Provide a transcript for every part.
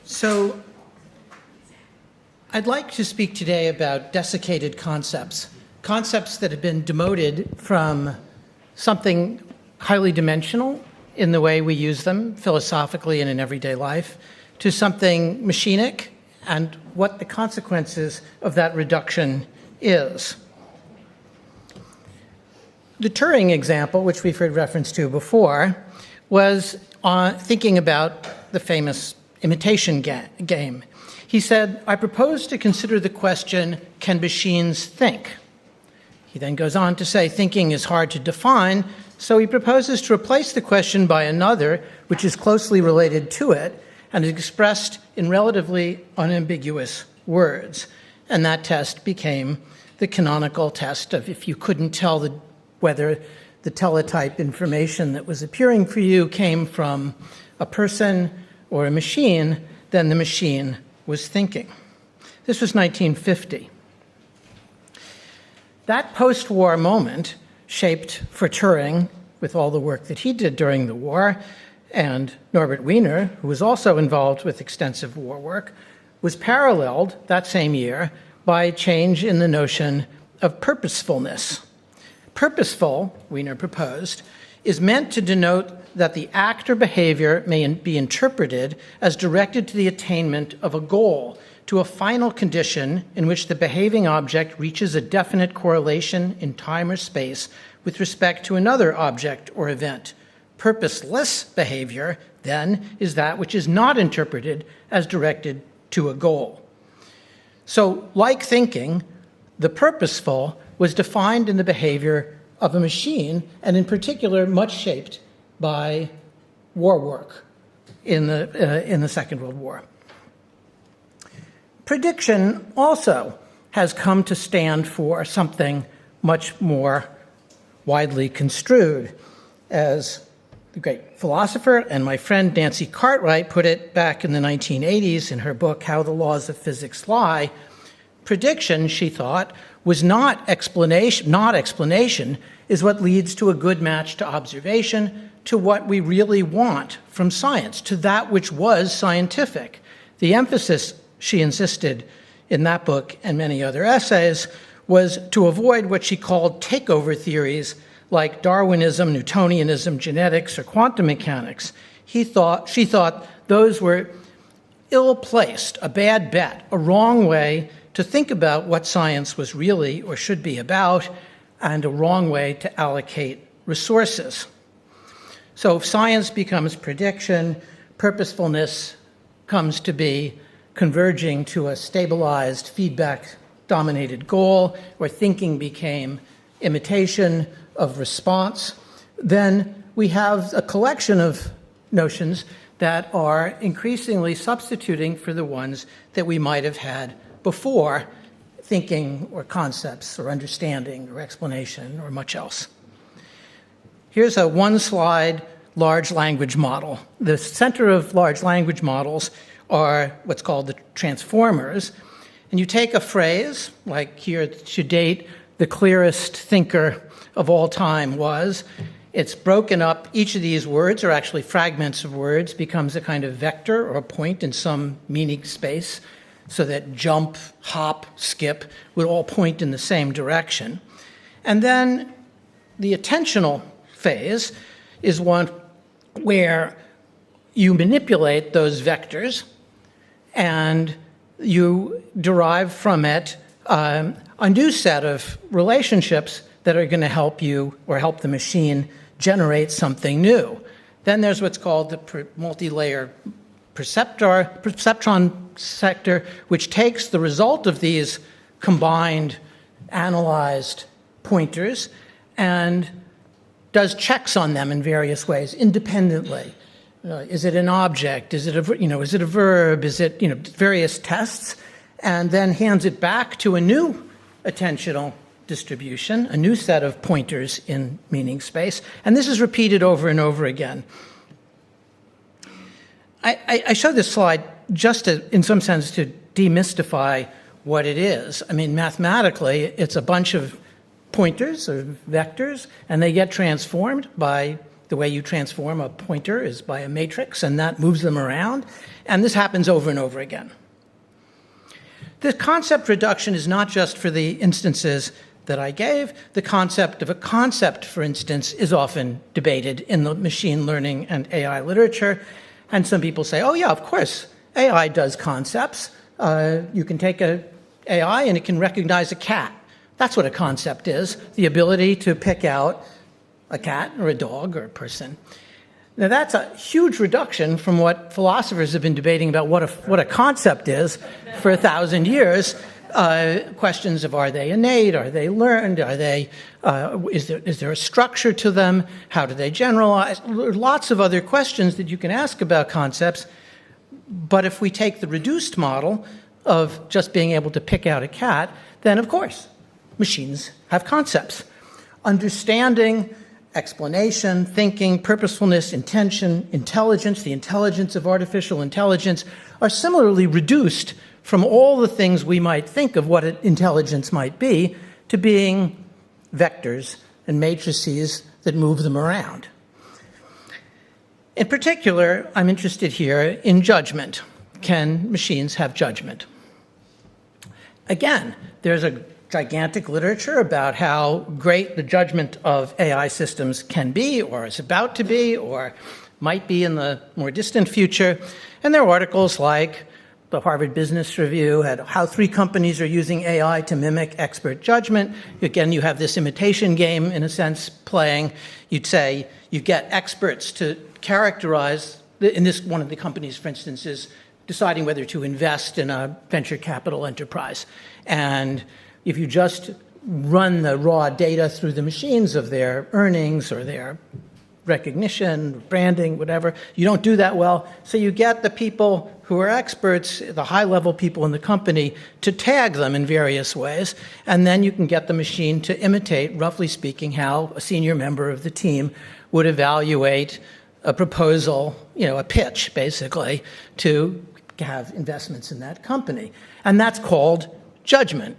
So I'd like to speak today about desiccated concepts, concepts that have been demoted from something highly dimensional in the way we use them philosophically and in everyday life to something machinic and what the consequences of that reduction is. The Turing example, which we've heard reference to before, was thinking about the famous imitation game. He said, I propose to consider the question, can machines think? He then goes on to say, thinking is hard to define, so he proposes to replace the question by another, which is closely related to it, and is expressed in relatively unambiguous words. And that test became the canonical test of if you couldn't tell whether the teletype information that was appearing for you came from a person or a machine, then the machine was thinking. This was 1950. That post-war moment shaped for Turing, with all the work that he did during the war, and Norbert Wiener, who was also involved with extensive war work, was paralleled that same year by a change in the notion of purposefulness. Purposeful, Wiener proposed, is meant to denote that the act or behavior may be interpreted as directed to the attainment of a goal, to a final condition in which the behaving object reaches a definite correlation in time or space with respect to another object or event. Purposeless behavior, then, is that which is not interpreted as directed to a goal. So, like thinking, the purposeful was defined in the behavior of a machine, and in particular, much shaped by war work in the Second World War. Prediction also has come to stand for something much more widely construed. As the great philosopher and my friend Nancy Cartwright put it back in the 1980s in her book, How the Laws of Physics Lie, prediction, she thought, was not explanation is what leads to a good match to observation, to what we really want from science, to that which was scientific. The emphasis, she insisted in that book and many other essays, was to avoid what she called takeover theories like Darwinism, Newtonianism, genetics, or quantum mechanics. She thought those were ill-placed, a bad bet, a wrong way to think about what science was really or should be about, and a wrong way to allocate resources. So if science becomes prediction, purposefulness comes to be converging to a stabilized, feedback-dominated goal, where thinking became imitation of response, then we have a collection of notions that are increasingly substituting for the ones that we might have had before thinking or concepts or understanding or explanation or much else. Here's a one-slide large language model. The center of large language models are what's called the transformers. And you take a phrase, like here to date, the clearest thinker of all time was. It's broken up. Each of these words, or actually fragments of words, becomes a kind of vector or a point in some meaning space, so that jump, hop, skip would all point in the same direction. And then the attentional phase is one where you manipulate those vectors and you derive from it a new set of relationships that are going to help you or help the machine generate something new. Then there's what's called the multi-layer perceptron sector, which takes the result of these combined, analyzed pointers and does checks on them in various ways independently. Is it an object? Is it is it a verb? Is it various tests? And then hands it back to a new attentional distribution, a new set of pointers in meaning space. And this is repeated over and over again. I show this slide just in some sense to demystify what it is. I mean, mathematically, it's a bunch of pointers or vectors, and they get transformed by The way you transform a pointer is by a matrix, and that moves them around. And this happens over and over again. The concept reduction is not just for the instances that I gave. The concept of a concept, for instance, is often debated in the machine learning and AI literature. And some people say, oh, yeah, of course, AI does concepts. You can take an AI and it can recognize a cat. That's what a concept is, the ability to pick out a cat or a dog or a person. Now, that's a huge reduction from what philosophers have been debating about what a concept is for 1,000 years. Questions of, are they innate? Are they learned? Is there a structure to them? How do they generalize? Lots of other questions that you can ask about concepts. But if we take the reduced model of just being able to pick out a cat, then of course, machines have concepts. Understanding, explanation, thinking, purposefulness, intention, intelligence, the intelligence of artificial intelligence are similarly reduced from all the things we might think of what intelligence might be to being vectors and matrices that move them around. In particular, I'm interested here in judgment. Can machines have judgment? Again, there's a gigantic literature about how great the judgment of AI systems can be, or is about to be, or might be in the more distant future. And there are articles like the Harvard Business Review had how 3 companies are using AI to mimic expert judgment. Again, you have this imitation game, in a sense, playing. You'd say you get experts to characterize, in this one of the companies, for instance, is deciding whether to invest in a venture capital enterprise. And if you just run the raw data through the machines of their earnings or their recognition, branding, whatever, you don't do that well. So you get the people who are experts, the high-level people in the company, to tag them in various ways, and then you can get the machine to imitate, roughly speaking, how a senior member of the team would evaluate a proposal, a pitch, basically, to have investments in that company. And that's called judgment.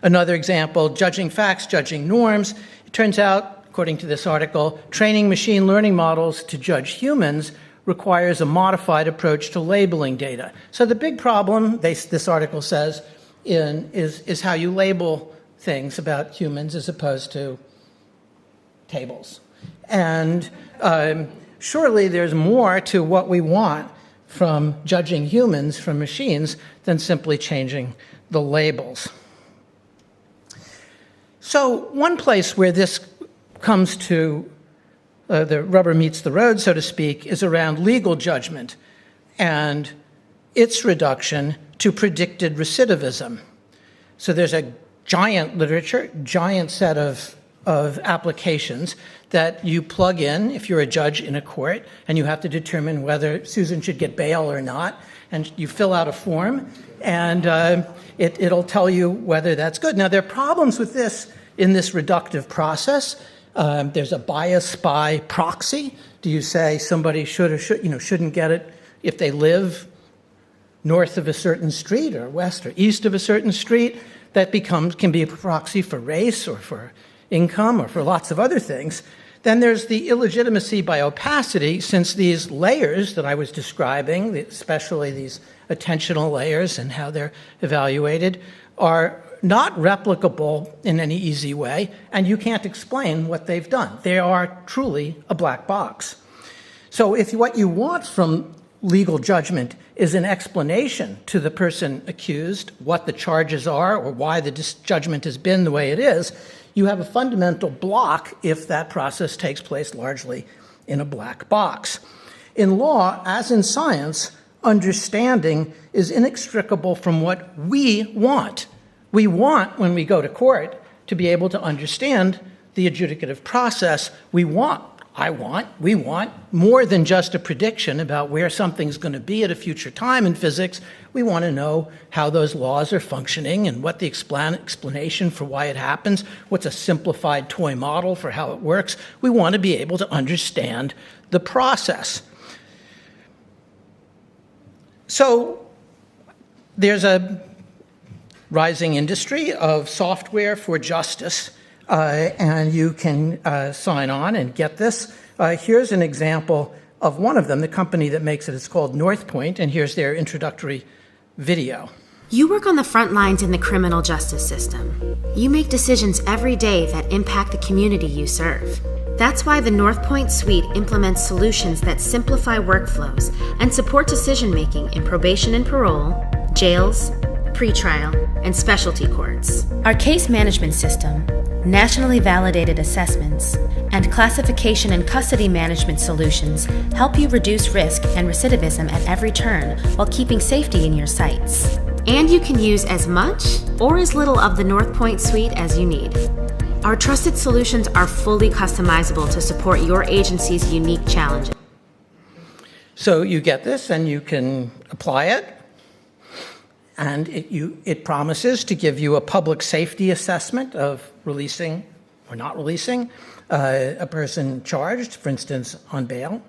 Another example, judging facts, judging norms. It turns out, according to this article, training machine learning models to judge humans requires a modified approach to labeling data. So the big problem, this article says, is how you label things about humans as opposed to tables. And surely there's more to what we want from judging humans from machines than simply changing the labels. So one place where this comes to the rubber meets the road, so to speak, is around legal judgment and its reduction to predicted recidivism. So there's a giant literature, giant set of applications that you plug in if you're a judge in a court and you have to determine whether Susan should get bail or not. And you fill out a form and it'll tell you whether that's good. Now, there are problems with this in this reductive process. There's a bias by proxy. Do you say somebody should or shouldn't get it if they live north of a certain street or west or east of a certain street? That can be a proxy for race or for income or for lots of other things. Then there's the illegitimacy by opacity, since these layers that I was describing, especially these attentional layers and how they're evaluated, are not replicable in any easy way, and you can't explain what they've done. They are truly a black box. So if what you want from legal judgment is an explanation to the person accused, what the charges are or why the judgment has been the way it is, you have a fundamental block if that process takes place largely in a black box. In law, as in science, understanding is inextricable from what we want. We want, when we go to court, to be able to understand the adjudicative process. We want more than just a prediction about where something's going to be at a future time in physics. We want to know how those laws are functioning and what the explanation for why it happens, what's a simplified toy model for how it works. We want to be able to understand the process. So there's a rising industry of software for justice, and you can sign on and get this. Here's an example of one of them, the company that makes it. It's called North Point, and here's their introductory video. You work on the front lines in the criminal justice system. You make decisions every day that impact the community you serve. That's why the North Point Suite implements solutions that simplify workflows and support decision-making in probation and parole, jails, pretrial, and specialty courts. Our case management system, nationally validated assessments, and classification and custody management solutions help you reduce risk and recidivism at every turn while keeping safety in your sights. And you can use as much or as little of the North Point Suite as you need. Our trusted solutions are fully customizable to support your agency's unique challenges. So you get this and you can apply it, and it promises to give you a public safety assessment of releasing or not releasing a person charged, for instance, on bail.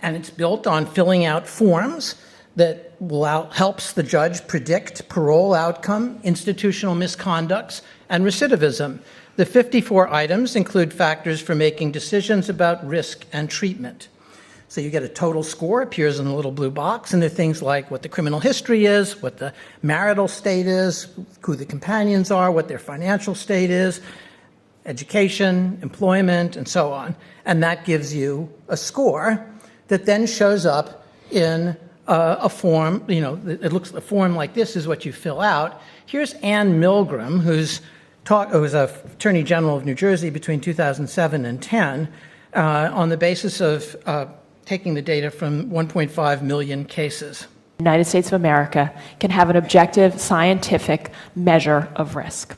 And it's built on filling out forms that helps the judge predict parole outcome, institutional misconducts, and recidivism. The 54 items include factors for making decisions about risk and treatment. So you get a total score, appears in a little blue box, and there are things like what the criminal history is, what the marital state is, who the companions are, what their financial state is, education, employment, and so on. And that gives you a score that then shows up in a form. A form like this is what you fill out. Here's Ann Milgram, who's Attorney General of New Jersey between 2007 and 10, on the basis of taking the data from 1.5 million cases. The United States of America can have an objective scientific measure of risk.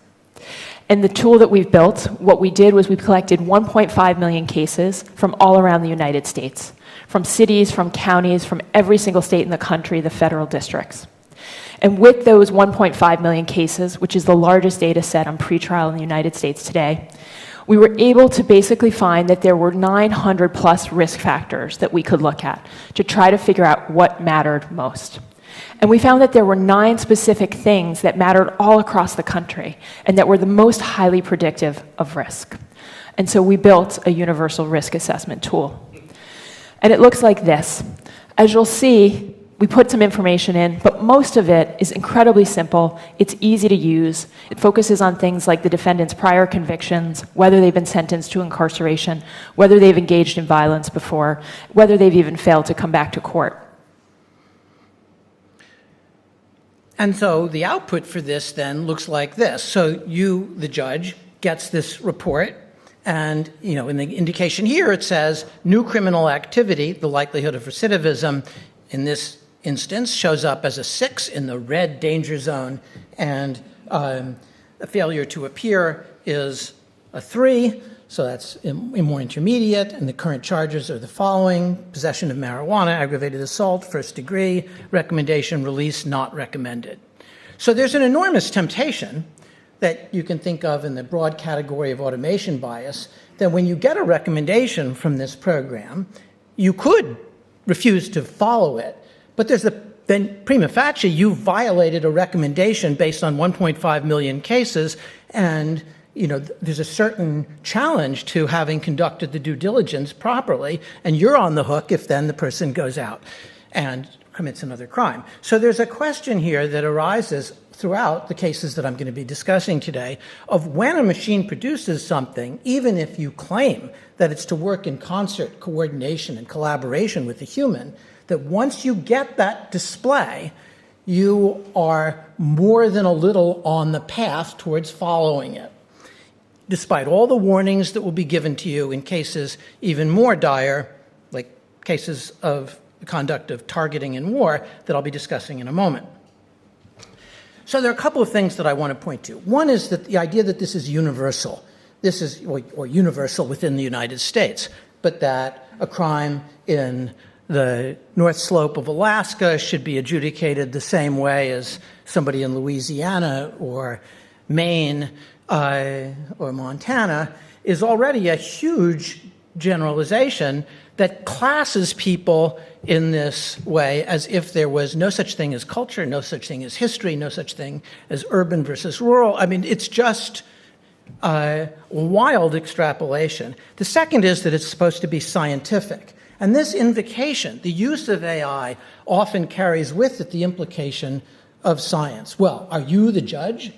And the tool that we've built, what we did was we collected 1.5 million cases from all around the United States, from cities, from counties, from every single state in the country, the federal districts. And with those 1.5 million cases, which is the largest data set on pretrial in the United States today, we were able to basically find that there were 900 plus risk factors that we could look at to try to figure out what mattered most. And we found that there were 9 specific things that mattered all across the country and that were the most highly predictive of risk. And so we built a universal risk assessment tool. And it looks like this. As you'll see, we put some information in, but most of it is incredibly simple. It's easy to use. It focuses on things like the defendant's prior convictions, whether they've been sentenced to incarceration, whether they've engaged in violence before, whether they've even failed to come back to court. And so the output for this then looks like this. So you, the judge, gets this report, and in the indication here it says new criminal activity, the likelihood of recidivism in this instance shows up as a 6 in the red danger zone, and a failure to appear is a 3, so that's more intermediate, and the current charges are the following: possession of marijuana, aggravated assault, first degree, recommendation, release, not recommended. So there's an enormous temptation that you can think of in the broad category of automation bias, that when you get a recommendation from this program, you could refuse to follow it. But then prima facie, you violated a recommendation based on 1.5 million cases, and there's a certain challenge to having conducted the due diligence properly, and you're on the hook if then the person goes out and commits another crime. So there's a question here that arises throughout the cases that I'm going to be discussing today of when a machine produces something, even if you claim that it's to work in concert, coordination, and collaboration with the human, that once you get that display, you are more than a little on the path towards following it, despite all the warnings that will be given to you in cases even more dire, like cases of the conduct of targeting in war that I'll be discussing in a moment. So there are a couple of things that I want to point to. One is that the idea that this is universal. This is, or universal within the United States, but that a crime in the North Slope of Alaska should be adjudicated the same way as somebody in Louisiana or Maine or Montana is already a huge generalization that classes people in this way as if there was no such thing as culture, no such thing as history, no such thing as urban versus rural. I mean, it's just wild extrapolation. The second is that it's supposed to be scientific. And this invocation, the use of AI, often carries with it the implication of science. Well, are you the judge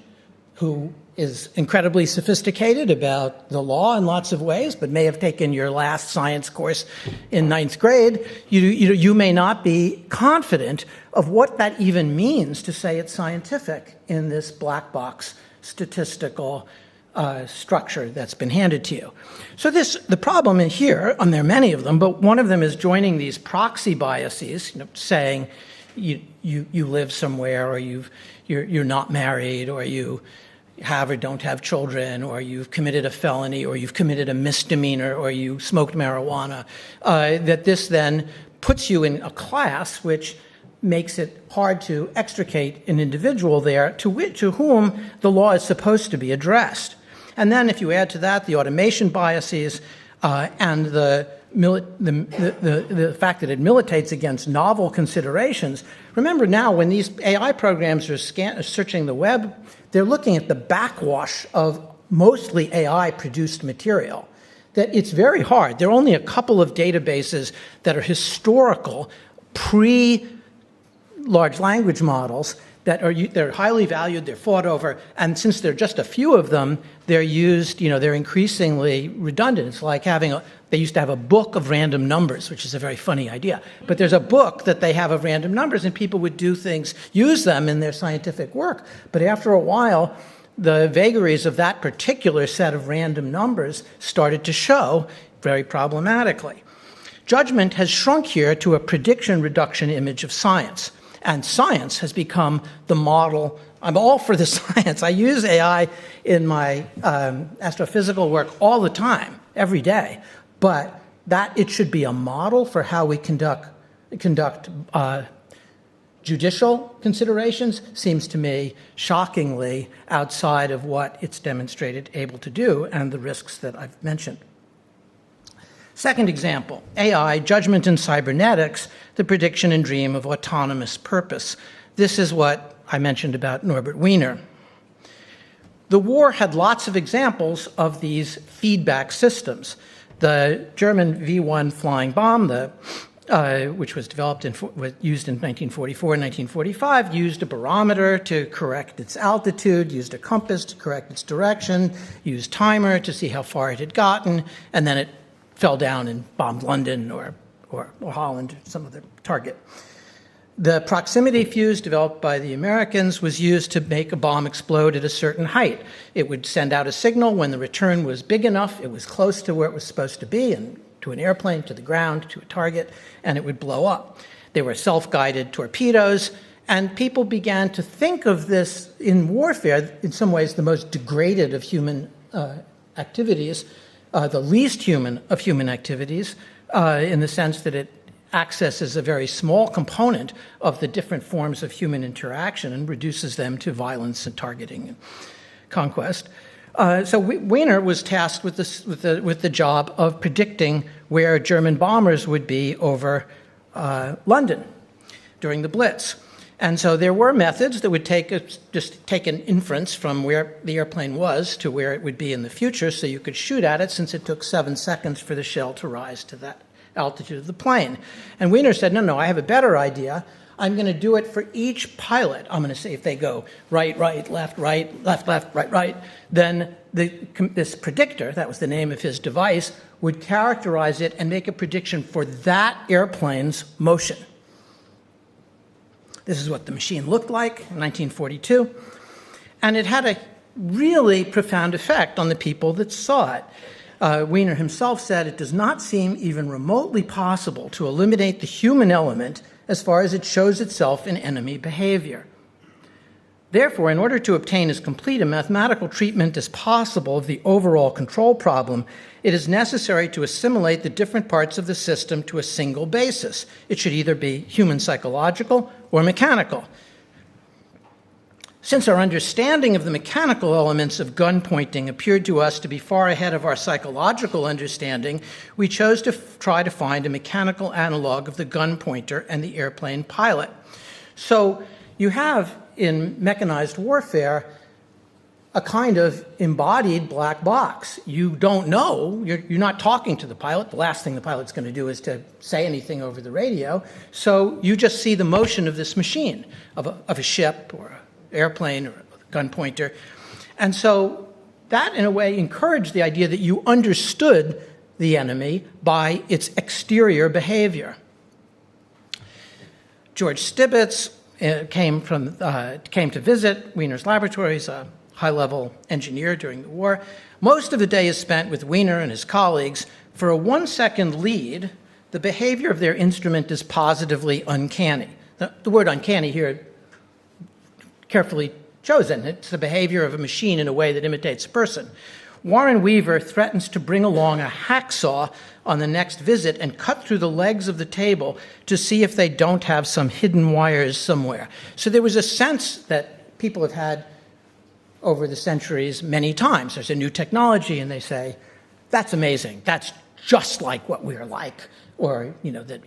who is incredibly sophisticated about the law in lots of ways, but may have taken your last science course in 9th grade? You may not be confident of what that even means to say it's scientific in this black box statistical structure that's been handed to you. So the problem in here, and there are many of them, but one of them is joining these proxy biases, saying you live somewhere, or you're not married, or you have or don't have children, or you've committed a felony, or you've committed a misdemeanor, or you smoked marijuana, that this then puts you in a class which makes it hard to extricate an individual there to whom the law is supposed to be addressed. And then if you add to that the automation biases and the fact that it militates against novel considerations, remember now when these AI programs are searching the web, they're looking at the backwash of mostly AI-produced material. That it's very hard. There are only a couple of databases that are historical, pre-large language models they're highly valued, they're fought over, and since there are just a few of them, they're used, they're increasingly redundant. It's like they used to have a book of random numbers, which is a very funny idea. But there's a book that they have of random numbers, and people would use them in their scientific work. But after a while, the vagaries of that particular set of random numbers started to show very problematically. Judgment has shrunk here to a prediction reduction image of science. And science has become the model. I'm all for the science. I use AI in my astrophysical work all the time, every day. But that it should be a model for how we conduct judicial considerations seems to me shockingly outside of what it's demonstrated able to do and the risks that I've mentioned. Second example, AI, judgment in cybernetics, the prediction and dream of autonomous purpose. This is what I mentioned about Norbert Wiener. The war had lots of examples of these feedback systems. The German V-1 flying bomb, which was used in 1944 and 1945, used a barometer to correct its altitude, used a compass to correct its direction, used timer to see how far it had gotten, and then it fell down and bombed London or Holland, some other target. The proximity fuse developed by the Americans was used to make a bomb explode at a certain height. It would send out a signal when the return was big enough, it was close to where it was supposed to be, and to an airplane, to the ground, to a target, and it would blow up. They were self-guided torpedoes, and people began to think of this in warfare, in some ways the most degraded of human activities, the least human of human activities, in the sense that it accesses a very small component of the different forms of human interaction and reduces them to violence and targeting and conquest. So Wiener was tasked with the job of predicting where German bombers would be over London during the Blitz. And so there were methods that would just take an inference from where the airplane was to where it would be in the future, so you could shoot at it, since it took 7 seconds for the shell to rise to that altitude of the plane. And Wiener said, no, I have a better idea. I'm going to do it for each pilot. I'm going to say if they go right, left, right, then this predictor, that was the name of his device, would characterize it and make a prediction for that airplane's motion. This is what the machine looked like in 1942. And it had a really profound effect on the people that saw it. Wiener himself said, it does not seem even remotely possible to eliminate the human element as far as it shows itself in enemy behavior. Therefore, in order to obtain as complete a mathematical treatment as possible of the overall control problem, it is necessary to assimilate the different parts of the system to a single basis. It should either be human psychological or mechanical. Since our understanding of the mechanical elements of gun pointing appeared to us to be far ahead of our psychological understanding, we chose to try to find a mechanical analog of the gun pointer and the airplane pilot. So you have in mechanized warfare a kind of embodied black box. You don't know. You're not talking to the pilot. The last thing the pilot's going to do is to say anything over the radio. So you just see the motion of this machine, of a ship or an airplane or a gun pointer. And so that, in a way, encouraged the idea that you understood the enemy by its exterior behavior. George Stibitz came to visit Wiener's laboratories, a high-level engineer during the war. Most of the day is spent with Wiener and his colleagues. For a 1-second lead, the behavior of their instrument is positively uncanny. The word uncanny here, carefully chosen. It's the behavior of a machine in a way that imitates a person. Warren Weaver threatens to bring along a hacksaw on the next visit and cut through the legs of the table to see if they don't have some hidden wires somewhere. So there was a sense that people have had over the centuries many times. There's a new technology, and they say, that's amazing. That's just like what we're like. Or, the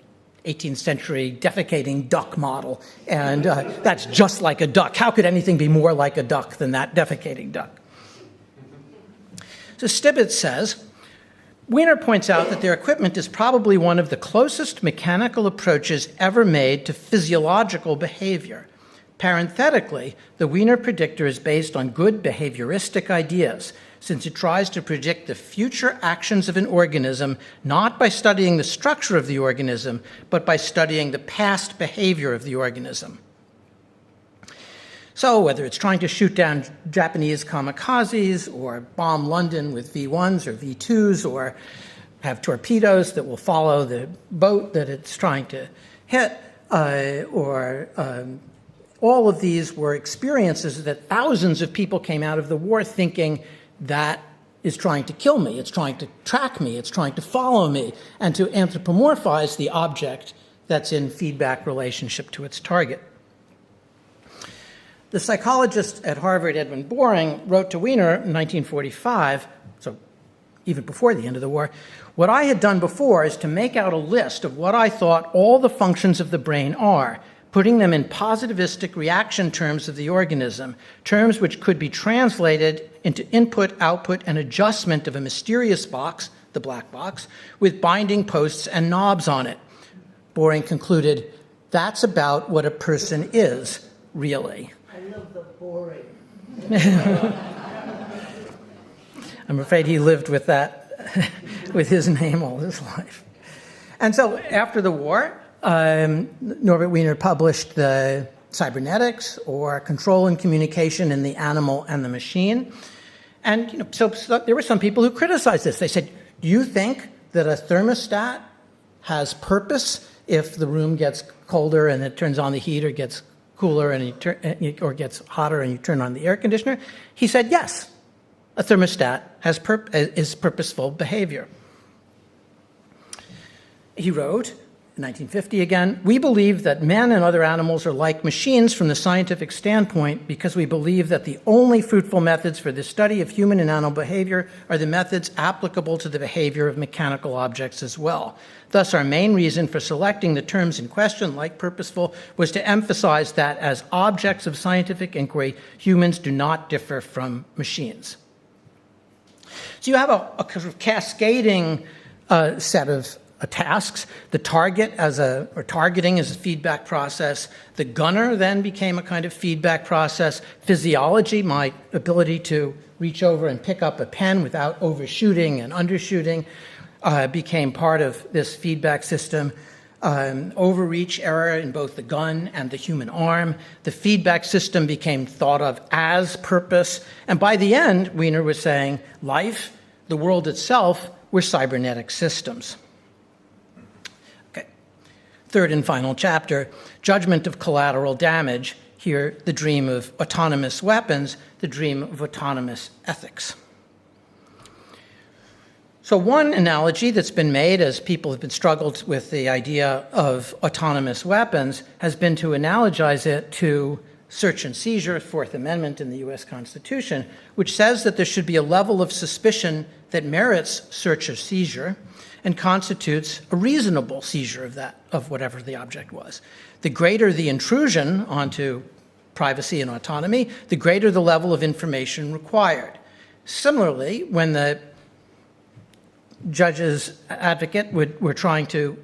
18th century defecating duck model. And that's just like a duck. How could anything be more like a duck than that defecating duck? So Stibitz says, Wiener points out that their equipment is probably one of the closest mechanical approaches ever made to physiological behavior. Parenthetically, the Wiener predictor is based on good behavioristic ideas, since it tries to predict the future actions of an organism not by studying the structure of the organism, but by studying the past behavior of the organism. So whether it's trying to shoot down Japanese kamikazes or bomb London with V-1s or V-2s or have torpedoes that will follow the boat that it's trying to hit, all of these were experiences that thousands of people came out of the war thinking that is trying to kill me, it's trying to track me, it's trying to follow me, and to anthropomorphize the object that's in feedback relationship to its target. The psychologist at Harvard, Edwin Boring, wrote to Wiener in 1945, so even before the end of the war, what I had done before is to make out a list of what I thought all the functions of the brain are, putting them in positivistic reaction terms of the organism, terms which could be translated into input, output, and adjustment of a mysterious box, the black box, with binding posts and knobs on it. Boring concluded, that's about what a person is, really. I love the boring. I'm afraid he lived with that, with his name all his life. And so after the war, Norbert Wiener published the Cybernetics, or Control and Communication in the Animal and the Machine. And so there were some people who criticized this. They said, do you think that a thermostat has purpose if the room gets colder and it turns on the heat, or gets cooler or gets hotter and you turn on the air conditioner? He said, yes, a thermostat is purposeful behavior. He wrote, in 1950 again, we believe that men and other animals are like machines from the scientific standpoint because we believe that the only fruitful methods for the study of human and animal behavior are the methods applicable to the behavior of mechanical objects as well. Thus, our main reason for selecting the terms in question, like purposeful, was to emphasize that as objects of scientific inquiry, humans do not differ from machines. So you have a kind of cascading set of tasks. The targeting as a feedback process. The gunner then became a kind of feedback process. Physiology, my ability to reach over and pick up a pen without overshooting and undershooting, became part of this feedback system. Overreach error in both the gun and the human arm. The feedback system became thought of as purpose. And by the end, Wiener was saying life, the world itself, were cybernetic systems. Third and final chapter, judgment of collateral damage. Here, the dream of autonomous weapons, the dream of autonomous ethics. So one analogy that's been made as people have been struggled with the idea of autonomous weapons has been to analogize it to search and seizure, Fourth Amendment in the U.S. Constitution, which says that there should be a level of suspicion that merits search or seizure and constitutes a reasonable seizure of whatever the object was. The greater the intrusion onto privacy and autonomy, the greater the level of information required. Similarly, when the judge's advocate were trying to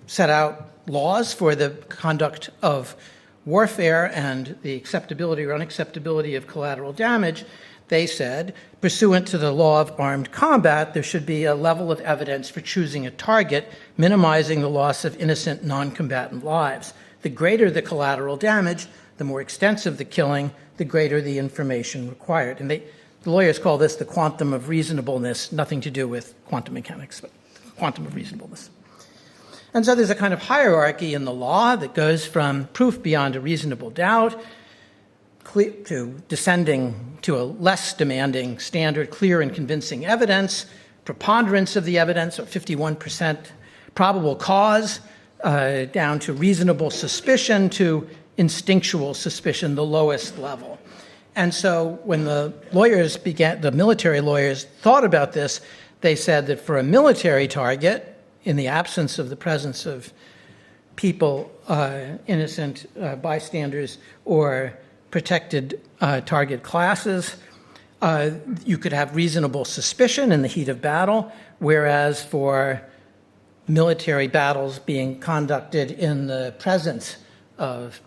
set out laws for the conduct of warfare and the acceptability or unacceptability of collateral damage, they said, pursuant to the law of armed combat, there should be a level of evidence for choosing a target, minimizing the loss of innocent non-combatant lives. The greater the collateral damage, the more extensive the killing, the greater the information required. And the lawyers call this the quantum of reasonableness, nothing to do with quantum mechanics, but quantum of reasonableness. And so there's a kind of hierarchy in the law that goes from proof beyond a reasonable doubt to descending to a less demanding standard, clear and convincing evidence, preponderance of the evidence, or 51%, probable cause, down to reasonable suspicion, to instinctual suspicion, the lowest level. And so when the military lawyers thought about this, they said that for a military target, in the absence of the presence of people, innocent bystanders, or protected target classes, you could have reasonable suspicion in the heat of battle, whereas for military battles being conducted in the presence of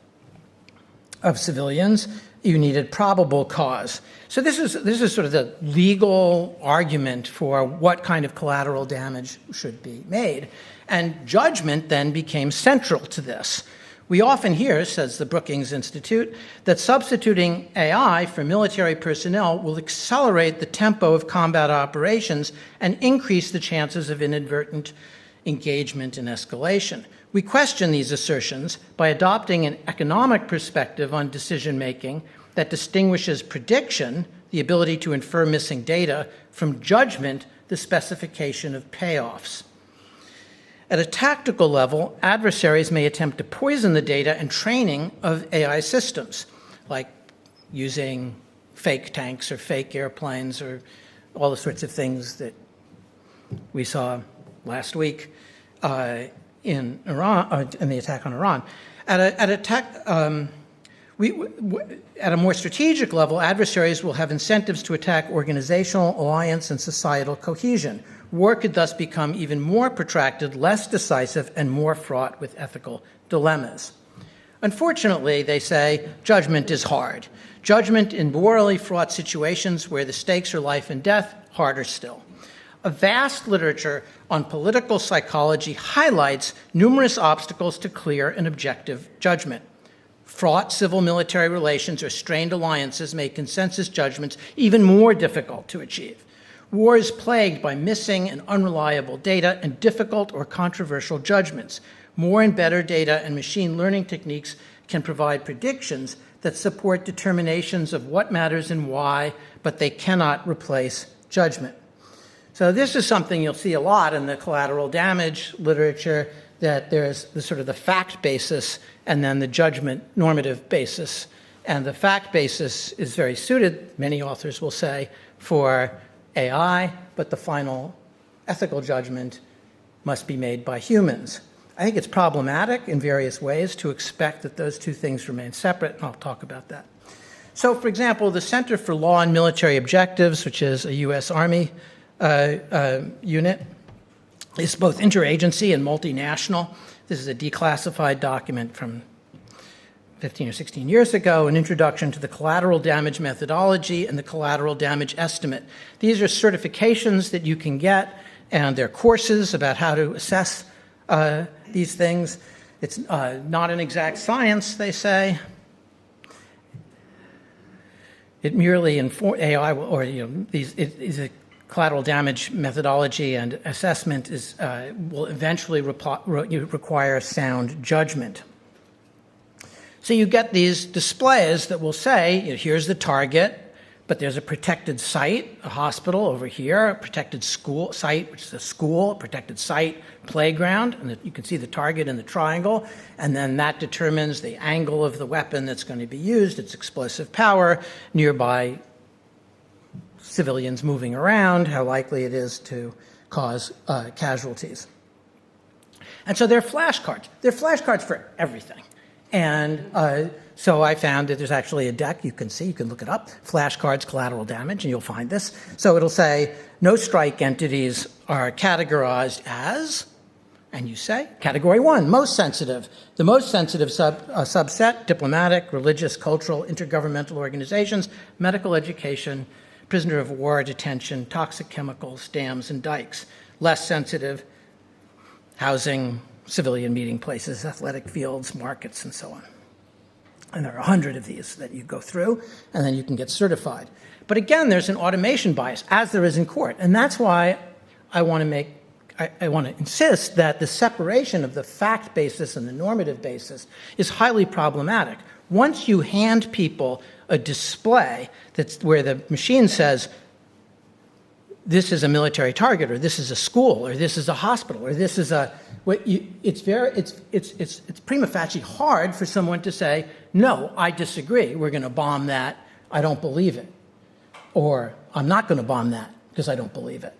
civilians, you needed probable cause. So this is sort of the legal argument for what kind of collateral damage should be made. And judgment then became central to this. We often hear, says the Brookings Institute, that substituting AI for military personnel will accelerate the tempo of combat operations and increase the chances of inadvertent engagement and escalation. We question these assertions by adopting an economic perspective on decision-making that distinguishes prediction, the ability to infer missing data, from judgment, the specification of payoffs. At a tactical level, adversaries may attempt to poison the data and training of AI systems, like using fake tanks or fake airplanes or all the sorts of things that we saw last week in Iran, in the attack on Iran. At a more strategic level, adversaries will have incentives to attack organizational, alliance, and societal cohesion. War could thus become even more protracted, less decisive, and more fraught with ethical dilemmas. Unfortunately, they say, judgment is hard. Judgment in morally fraught situations where the stakes are life and death, harder still. A vast literature on political psychology highlights numerous obstacles to clear and objective judgment. Fraught civil-military relations or strained alliances make consensus judgments even more difficult to achieve. War is plagued by missing and unreliable data and difficult or controversial judgments. More and better data and machine learning techniques can provide predictions that support determinations of what matters and why, but they cannot replace judgment. So this is something you'll see a lot in the collateral damage literature, that there's the sort of the fact basis and then the judgment normative basis. And the fact basis is very suited, many authors will say, for AI, but the final ethical judgment must be made by humans. I think it's problematic in various ways to expect that those two things remain separate, and I'll talk about that. So, for example, the Center for Law and Military Objectives, which is a U.S. Army unit, is both interagency and multinational. This is a declassified document from 15 or 16 years ago, an introduction to the collateral damage methodology and the collateral damage estimate. These are certifications that you can get, and they're courses about how to assess these things. It's not an exact science, they say. It merely informs AI, or it is a collateral damage methodology and assessment will eventually require sound judgment. So you get these displays that will say, here's the target, but there's a protected site, a hospital over here, a protected school site, which is a school, a protected site, playground, and you can see the target in the triangle, and then that determines the angle of the weapon that's going to be used, its explosive power, nearby civilians moving around, how likely it is to cause casualties. And so they're flashcards. They're flashcards for everything. And So I found that there's actually a deck you can see, you can look it up, flashcards, collateral damage, and you'll find this. So it'll say no strike entities are categorized as, and you say, category 1, most sensitive. The most sensitive subset, diplomatic, religious, cultural, intergovernmental organizations, medical education, prisoner of war detention, toxic chemicals, dams, and dikes. Less sensitive, housing, civilian meeting places, athletic fields, markets, and so on. And there are 100 of these that you go through, and then you can get certified. But again, there's an automation bias, as there is in court. And that's why I want to insist that the separation of the fact basis and the normative basis is highly problematic. Once you hand people a display that's where the machine says, this is a military target, or this is a school, or this is a hospital, or this is a, it's prima facie hard for someone to say, no, I disagree, we're going to bomb that, I don't believe it. Or I'm not going to bomb that because I don't believe it.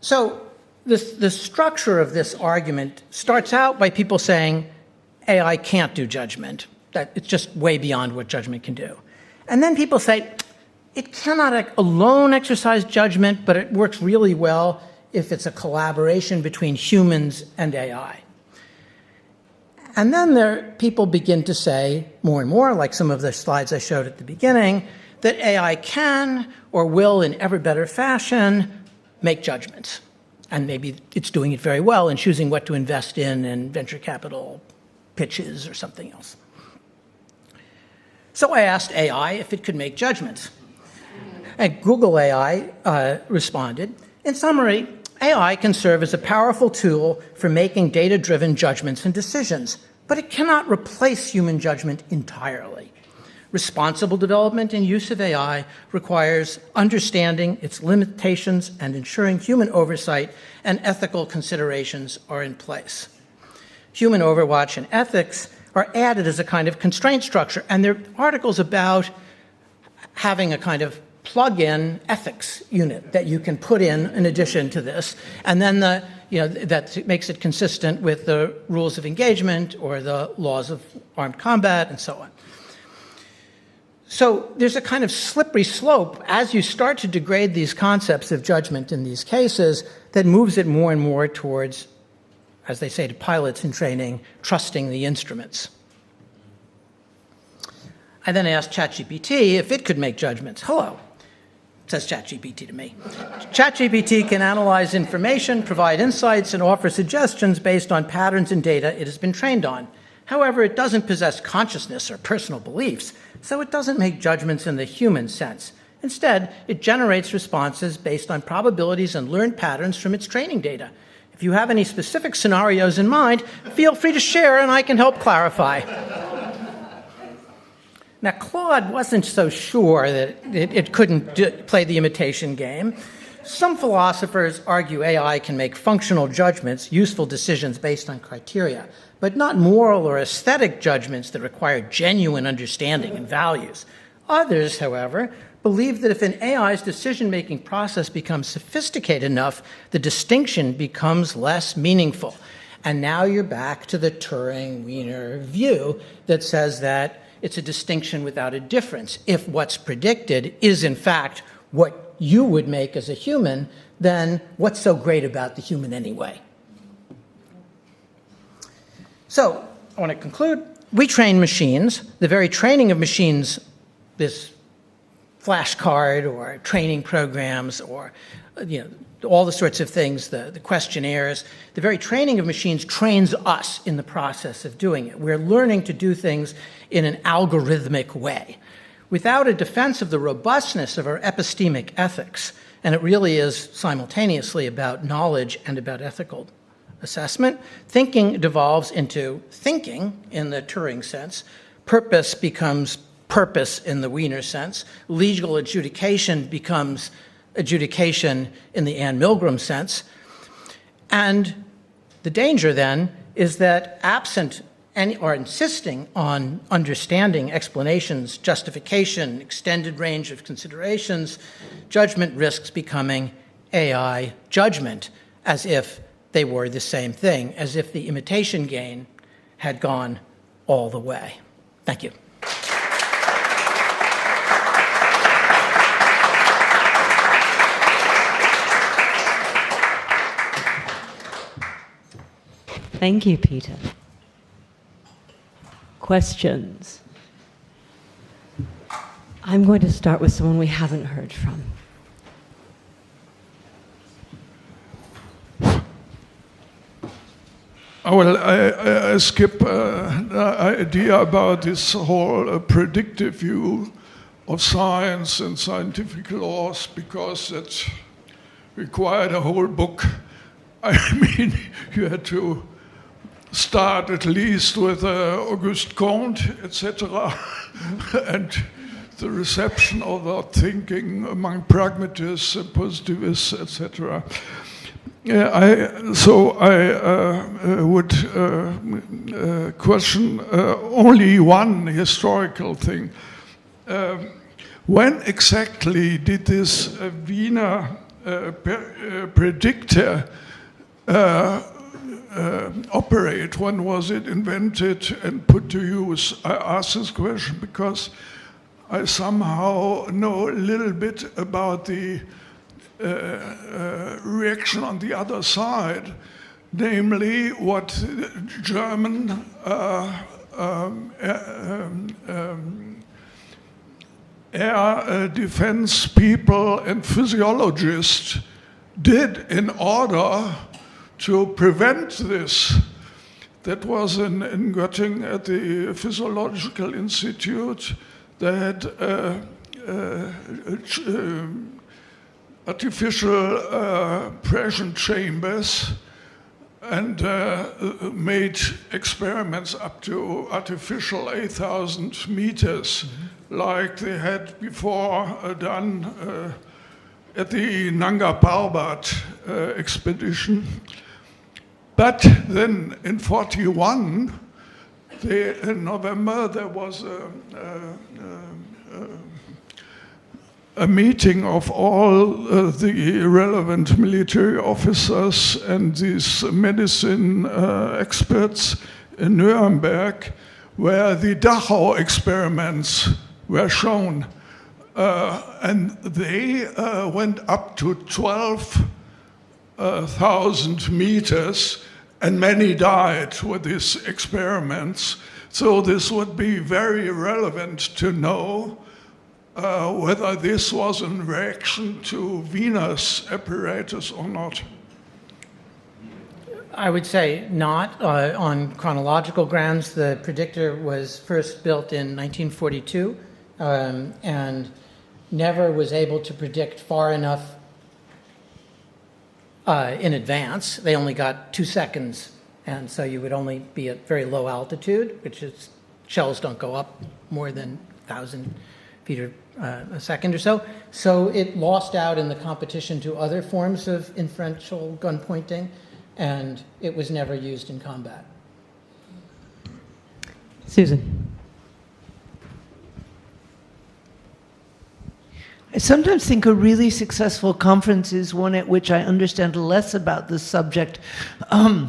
So the structure of this argument starts out by people saying AI can't do judgment, that it's just way beyond what judgment can do. And then people say it cannot alone exercise judgment, but it works really well if it's a collaboration between humans and AI. And then people begin to say more and more, like some of the slides I showed at the beginning, that AI can or will in ever better fashion make judgments. And maybe it's doing it very well in choosing what to invest in venture capital pitches or something else. So I asked AI if it could make judgments. And Google AI responded, in summary, AI can serve as a powerful tool for making data-driven judgments and decisions, but it cannot replace human judgment entirely. Responsible development and use of AI requires understanding its limitations and ensuring human oversight and ethical considerations are in place. Human overwatch and ethics are added as a kind of constraint structure, and there are articles about having a kind of plug-in ethics unit that you can put in addition to this, and then that makes it consistent with the rules of engagement or the laws of armed combat and so on. So there's a kind of slippery slope as you start to degrade these concepts of judgment in these cases that moves it more and more towards, as they say to pilots in training, trusting the instruments. I then asked ChatGPT if it could make judgments. Hello, says ChatGPT to me. ChatGPT can analyze information, provide insights, and offer suggestions based on patterns and data it has been trained on. However, it doesn't possess consciousness or personal beliefs, so it doesn't make judgments in the human sense. Instead, it generates responses based on probabilities and learned patterns from its training data. If you have any specific scenarios in mind, feel free to share and I can help clarify. Now, Claude wasn't so sure that it couldn't play the imitation game. Some philosophers argue AI can make functional judgments, useful decisions based on criteria, but not moral or aesthetic judgments that require genuine understanding and values. Others, however, believe that if an AI's decision-making process becomes sophisticated enough, the distinction becomes less meaningful. And now you're back to the Turing-Wiener view that says that it's a distinction without a difference. If what's predicted is, in fact, what you would make as a human, then what's so great about the human anyway? So I want to conclude. We train machines. The very training of machines, this flashcard or training programs or all the sorts of things, the questionnaires, the very training of machines trains us in the process of doing it. We're learning to do things in an algorithmic way. Without a defense of the robustness of our epistemic ethics, and it really is simultaneously about knowledge and about ethical assessment, thinking devolves into thinking in the Turing sense, purpose becomes purpose in the Wiener sense, legal adjudication becomes adjudication in the Anne Milgram sense. And the danger then is that absent any or insisting on understanding, explanations, justification, extended range of considerations, judgment risks becoming AI judgment, as if they were the same thing, as if the imitation gain had gone all the way. Thank you. Thank you, Peter. Questions? I'm going to start with someone we haven't heard from. Well, I skip the idea about this whole predictive view of science and scientific laws, because that required a whole book. I mean, you had to start at least with Auguste Comte, etc., and the reception of that thinking among pragmatists and positivists, etc. So I would question only one historical thing. When exactly did this Wiener predictor operate? When was it invented and put to use? I ask this question because I somehow know a little bit about the reaction on the other side, namely what German air defense people and physiologists did in order to prevent this. That was in Göttingen at the Physiological Institute. They had artificial pressure chambers and made experiments up to artificial 8,000 meters, like they had before done at the Nanga Parbat expedition. But then in 41, in November, there was a meeting of all the relevant military officers and these medicine experts in Nuremberg, where the Dachau experiments were shown. And they went up to 12,000 meters, and many died with these experiments. So this would be very relevant to know whether this was in reaction to Wiener's apparatus or not. I would say not. On chronological grounds, the predictor was first built in 1942 and never was able to predict far enough in advance. They only got 2 seconds, and so you would only be at very low altitude, which is, shells don't go up more than 1,000 feet a second or so. So it lost out in the competition to other forms of inferential gun pointing, and it was never used in combat. Susan. I sometimes think a really successful conference is one at which I understand less about the subject than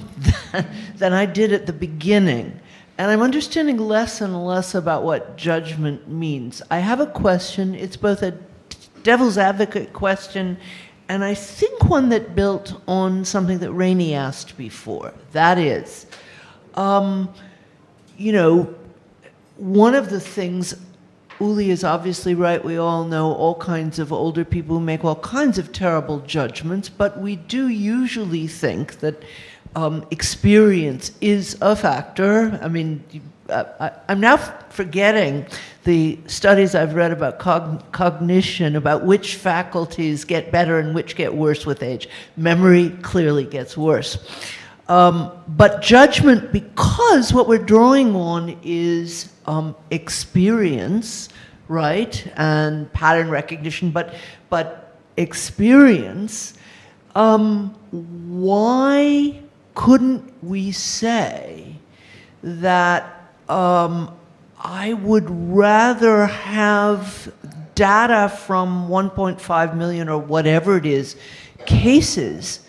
I did at the beginning. And I'm understanding less and less about what judgment means. I have a question. It's both a devil's advocate question and I think one that built on something that Rainey asked before. That is, you know, one of the things, Uli is obviously right, we all know all kinds of older people who make all kinds of terrible judgments, but we do usually think that experience is a factor. I mean, I'm now forgetting the studies I've read about cognition, about which faculties get better and which get worse with age. Memory clearly gets worse. But judgment, because what we're drawing on is experience, right, and pattern recognition, but experience, why couldn't we say that I would rather have data from 1.5 million or whatever it is cases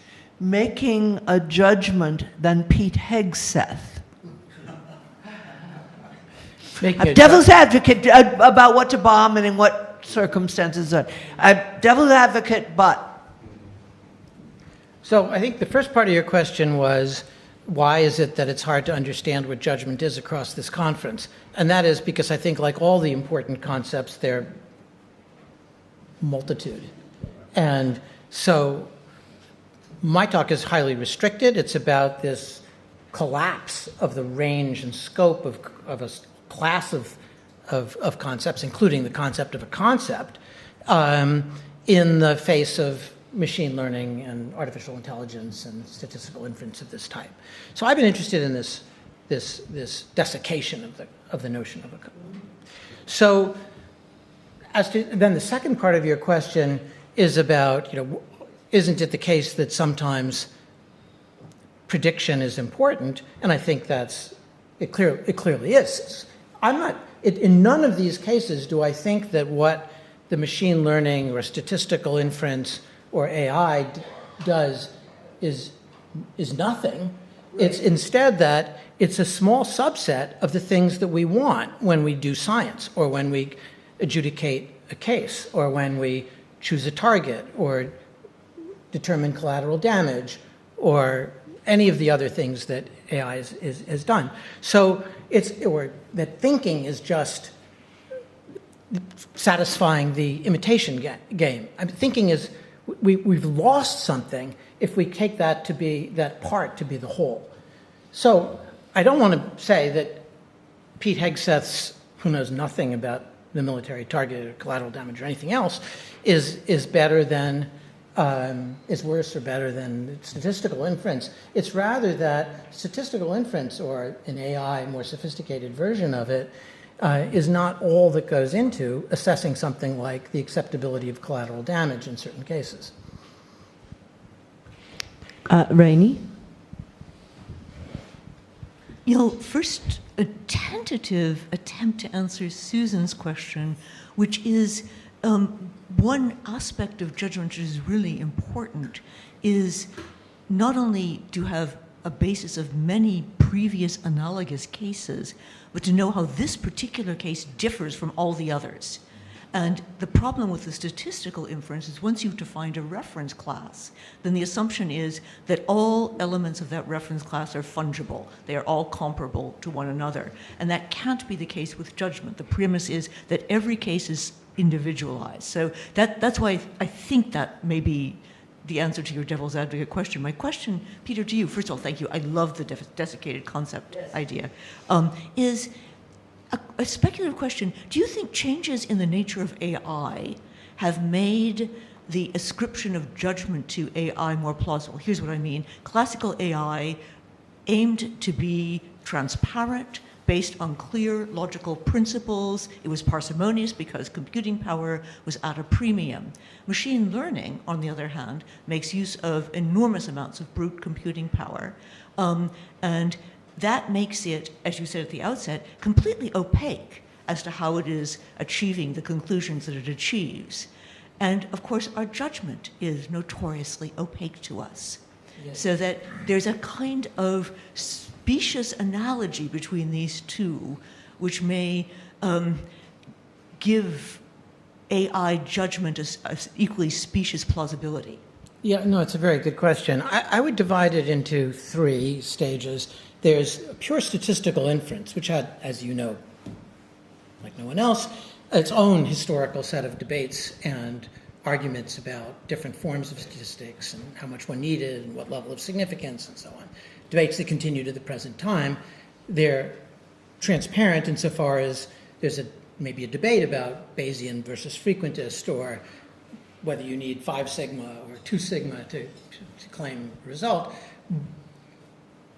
making a judgment than Pete Hegseth? Making a Devil's advocate about what to bomb and in what circumstances. Devil's advocate, but. So I think the first part of your question was, why is it that it's hard to understand what judgment is across this conference? And that is because I think, like all the important concepts, they're multitude. And so my talk is highly restricted. It's about this collapse of the range and scope of a class of concepts, including the concept of a concept, in the face of machine learning and artificial intelligence and statistical inference of this type. So I've been interested in this desiccation of the notion of a. So as to then the second part of your question is about, isn't it the case that sometimes prediction is important? And I think it clearly is. In none of these cases do I think that what the machine learning or statistical inference or AI does is nothing. It's instead that it's a small subset of the things that we want when we do science, or when we adjudicate a case, or when we choose a target, or determine collateral damage, or any of the other things that AI has done. So that thinking is just satisfying the imitation game. Thinking is, we've lost something if we take that part to be the whole. So I don't want to say that Pete Hegseth's, who knows nothing about the military target or collateral damage or anything else, is better than, is worse or better than statistical inference. It's rather that statistical inference, or an AI, more sophisticated version of it, is not all that goes into assessing something like the acceptability of collateral damage in certain cases. Rainey? First, a tentative attempt to answer Susan's question, which is one aspect of judgment which is really important, is not only to have a basis of many previous analogous cases, but to know how this particular case differs from all the others. And the problem with the statistical inference is once you've defined a reference class, then the assumption is that all elements of that reference class are fungible. They are all comparable to one another. And that can't be the case with judgment. The premise is that every case is individualized. So that's why I think that may be the answer to your devil's advocate question. My question, Peter, to you, first of all, thank you. I love the desiccated concept idea. Is a speculative question. Do you think changes in the nature of AI have made the ascription of judgment to AI more plausible? Here's what I mean. Classical AI aimed to be transparent, based on clear logical principles. It was parsimonious because computing power was at a premium. Machine learning, on the other hand, makes use of enormous amounts of brute computing power. And that makes it, as you said at the outset, completely opaque as to how it is achieving the conclusions that it achieves. And of course, our judgment is notoriously opaque to us. Yes. So that there's a kind of specious analogy between these two, which may give AI judgment a equally specious plausibility. Yeah, no, it's a very good question. I would divide it into three stages. There's pure statistical inference, which had, as you know, like no one else, its own historical set of debates and arguments about different forms of statistics and how much one needed and what level of significance and so on. Debates that continue to the present time. They're transparent insofar as there's maybe a debate about Bayesian versus frequentist, or whether you need 5 sigma or 2 sigma to claim a result.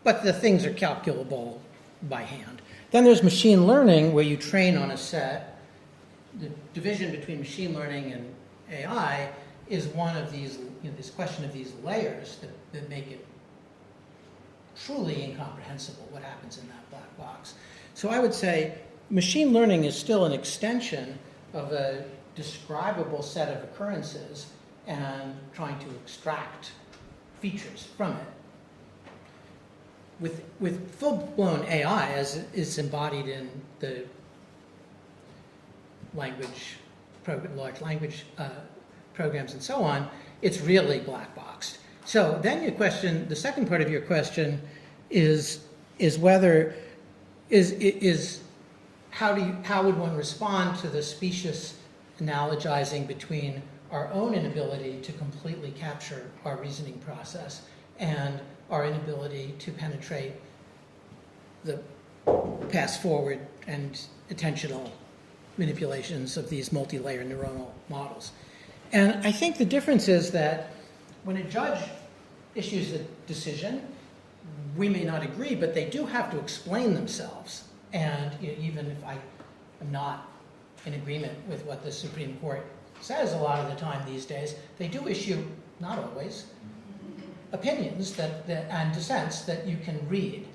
But the things are calculable by hand. Then there's machine learning, where you train on a set. The division between machine learning and AI is one of these, this question of these layers that make it truly incomprehensible what happens in that black box. So I would say machine learning is still an extension of a describable set of occurrences and trying to extract features from it. With full-blown AI, as is embodied in the large language programs and so on, it's really black boxed. So then your question, the second part of your question is whether, how would one respond to the specious analogizing between our own inability to completely capture our reasoning process and our inability to penetrate the pass forward and attentional manipulations of these multi-layer neuronal models. And I think the difference is that when a judge issues a decision, we may not agree, but they do have to explain themselves. And even if I am not in agreement with what the Supreme Court says a lot of the time these days, they do issue, not always, opinions and dissents that you can read.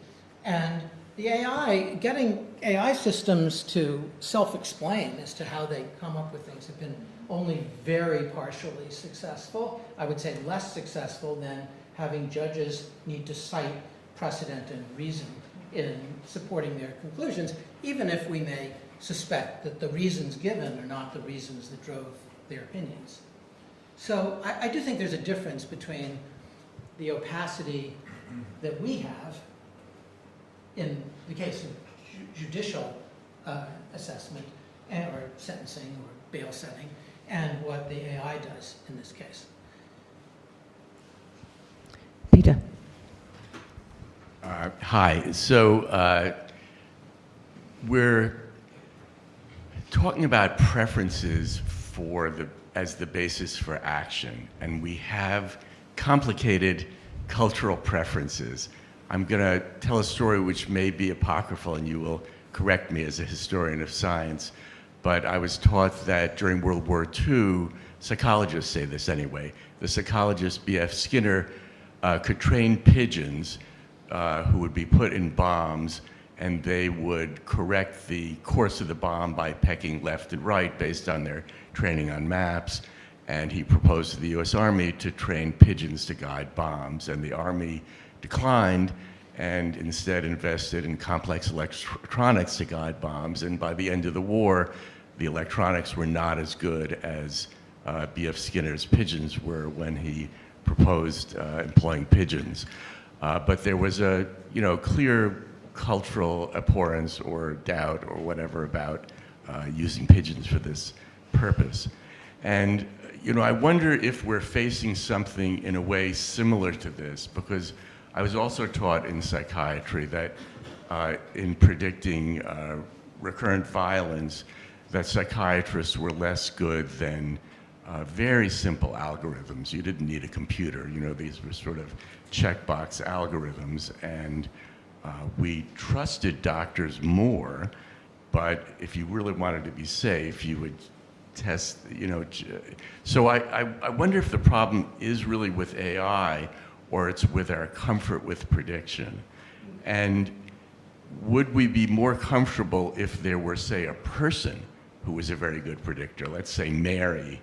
And the getting AI systems to self-explain as to how they come up with things have been only very partially successful. I would say less successful than having judges need to cite precedent and reason in supporting their conclusions, even if we may suspect that the reasons given are not the reasons that drove their opinions. So I do think there's a difference between the opacity that we have in the case of judicial assessment or sentencing or bail setting, and what the AI does in this case. Peter. Hi. So we're talking about preferences as the basis for action, and we have complicated cultural preferences. I'm going to tell a story which may be apocryphal, and you will correct me as a historian of science, but I was taught that during World War II, psychologists say this anyway, the psychologist B.F. Skinner could train pigeons who would be put in bombs, and they would correct the course of the bomb by pecking left and right based on their training on maps. And he proposed to the US Army to train pigeons to guide bombs, and the Army declined and instead invested in complex electronics to guide bombs. And by the end of the war, the electronics were not as good as B.F. Skinner's pigeons were when he proposed employing pigeons. But there was a clear cultural abhorrence or doubt or whatever about using pigeons for this purpose. And I wonder if we're facing something in a way similar to this, because I was also taught in psychiatry that in predicting recurrent violence, that psychiatrists were less good than very simple algorithms. You didn't need a computer. These were sort of checkbox algorithms, and we trusted doctors more, but if you really wanted to be safe, you would test, So I wonder if the problem is really with AI or it's with our comfort with prediction. And would we be more comfortable if there were, say, a person who was a very good predictor? Let's say Mary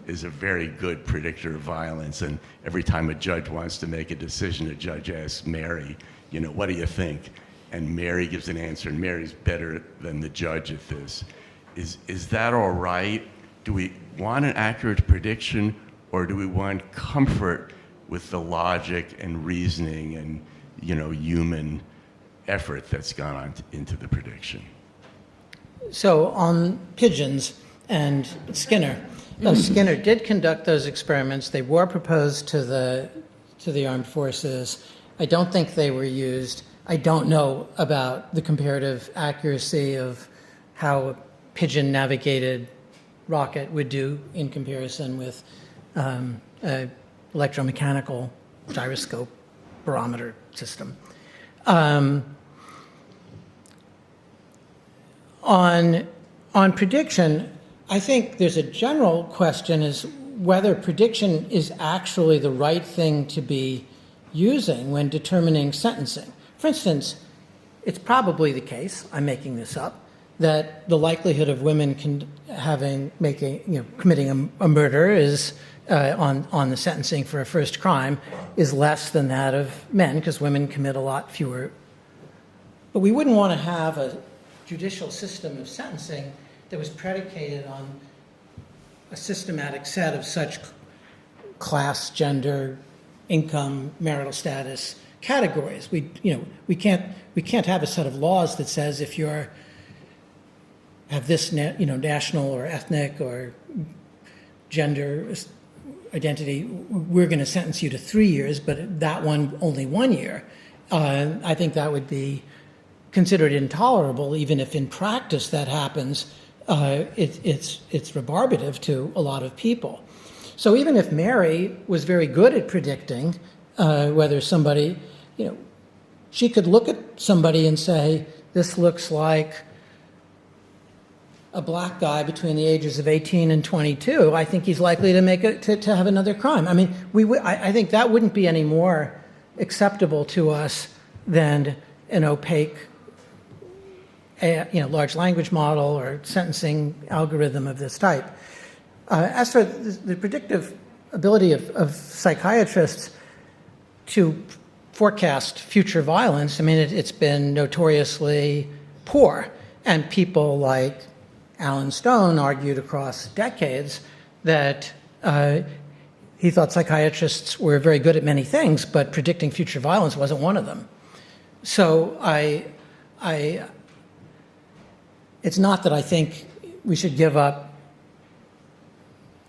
is a very good predictor of violence, and every time a judge wants to make a decision, a judge asks Mary, what do you think? And Mary gives an answer, and Mary's better than the judge at this. Is that all right? Do we want an accurate prediction, or do we want comfort with the logic and reasoning and human effort that's gone on into the prediction? So on pigeons and Skinner, Skinner did conduct those experiments. They were proposed to the armed forces. I don't think they were used. I don't know about the comparative accuracy of how a pigeon-navigated rocket would do in comparison with an electromechanical gyroscope barometer system. On prediction, I think there's a general question is whether prediction is actually the right thing to be using when determining sentencing. For instance, it's probably the case, I'm making this up, that the likelihood of women committing a murder is on the sentencing for a first crime is less than that of men, because women commit a lot fewer. But we wouldn't want to have a judicial system of sentencing that was predicated on a systematic set of such class, gender, income, marital status categories. We can't have a set of laws that says if you're have this national or ethnic or gender identity, we're going to sentence you to 3 years, but that one only 1 year. I think that would be considered intolerable, even if in practice that happens. It's rebarbative to a lot of people. So even if Mary was very good at predicting whether somebody, she could look at somebody and say, this looks like a black guy between the ages of 18 and 22. I think he's likely to have another crime. I mean, I think that wouldn't be any more acceptable to us than an opaque, large language model or sentencing algorithm of this type. As for the predictive ability of psychiatrists to forecast future violence, I mean, it's been notoriously poor. And people like Alan Stone argued across decades that he thought psychiatrists were very good at many things, but predicting future violence wasn't one of them. So it's not that I think we should give up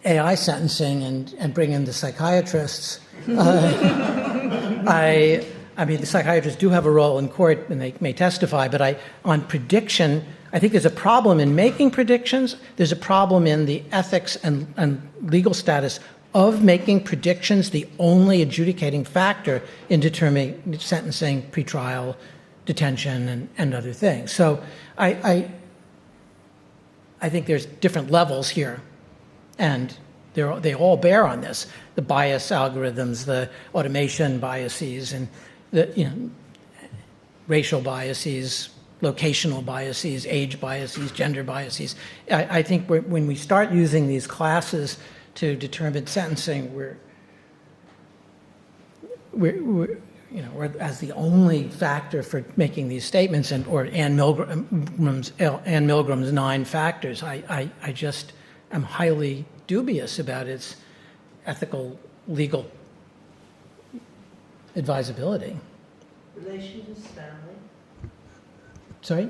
AI sentencing and bring in the psychiatrists. I mean, the psychiatrists do have a role in court, and they may testify, but on prediction, I think there's a problem in making predictions. There's a problem in the ethics and legal status of making predictions the only adjudicating factor in determining sentencing, pretrial, detention, and other things. So I think there's different levels here, and they all bear on this: the bias algorithms, the automation biases, and the racial biases, locational biases, age biases, gender biases. I think when we start using these classes to determine sentencing, we're as the only factor for making these statements, or Anne Milgram's 9 factors. I just am highly dubious about its ethical, legal advisability. Relation to Stanley? Sorry?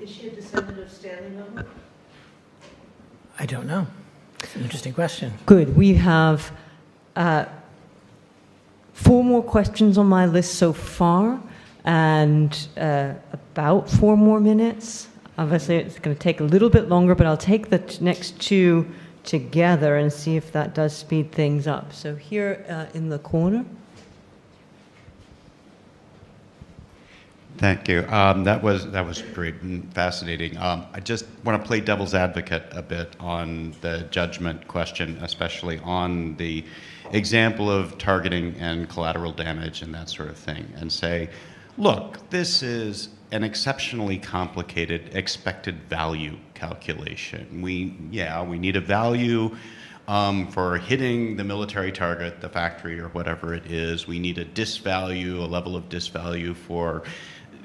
Is she a descendant of Stanley Milgram? I don't know. It's an interesting question. Good. We have 4 more questions on my list so far, and about 4 more minutes. Obviously, it's going to take a little bit longer, but I'll take the next 2 together and see if that does speed things up. So here in the corner. Thank you. That was great and fascinating. I just want to play devil's advocate a bit on the judgment question, especially on the example of targeting and collateral damage and that sort of thing, and say, look, this is an exceptionally complicated expected value calculation. We need a value for hitting the military target, the factory or whatever it is. We need a level of disvalue for